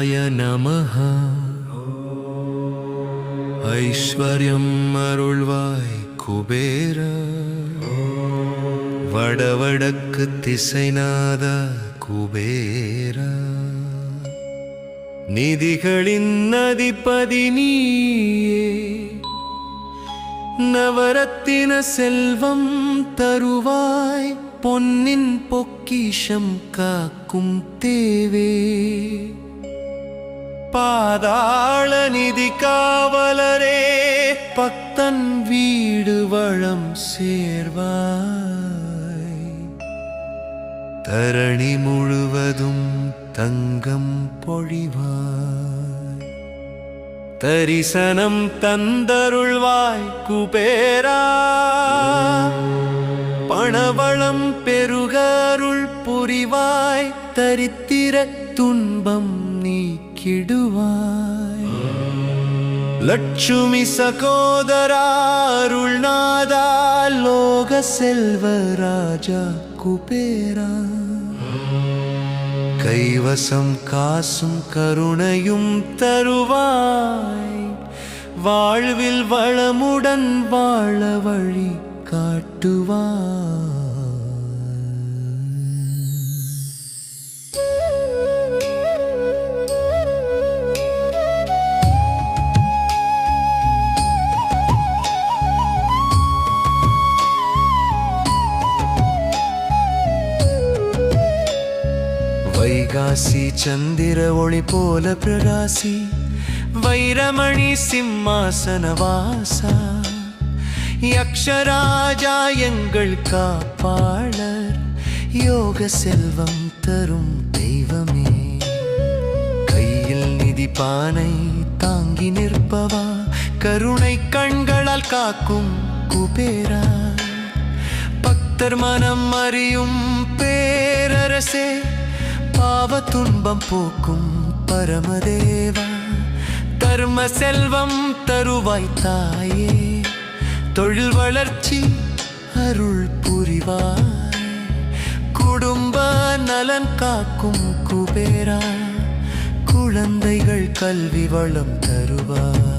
குபேராய நமஹ. ஐஸ்வர்யம் அருள்வாய் குபேர, வடவடக்கு திசைநாத குபேர. நிதிகளின் அதிபதி நீயே, நவரத்தின செல்வம் தருவாய், பொன்னின் பொக்கிஷம் காக்கும் தேவே. பாதாள நிதி காவலரே, பக்தன் வீடு வளம் சேர்வாய். தரணி முழுவதும் தங்கம் பொழிவாய். தரிசனம் தந்தருள்வாய் குபேரா, பணவளம் பெருகருள் புரிவாய். தரித்திர துன்பம் நீக்கிடுவாய். லட்சுமி சகோதரா அருள்நாதா, லோக செல்வராஜா குபேரா. கைவசம் காசும் கருணையும் தருவாய். வாழ்வில் வளமுடன் வாழ வழி காட்டுவாய். வைகாசி சந்திர ஒளி போல பிரகாசி, வைரமணி சிம்மாசன வாசா. யக்ஷராஜா எங்கள் காப்பாளர், யோக செல்வம் தரும் தெய்வமே. கையில் நிதி பானை தாங்கி நிற்பவா, கருணை கண்களால் காக்கும் குபேரா. பக்தர் மனம் அறியும் பேரரசே, பாவ துன்பம் போக்கும் பரமதேவா. தர்ம செல்வம் தருவாய் தாயே, தொழில் வளர்ச்சி அருள் புரிவாய். குடும்ப நலன் காக்கும் குபேரா, குழந்தைகள் கல்வி வளம் தருவாய்.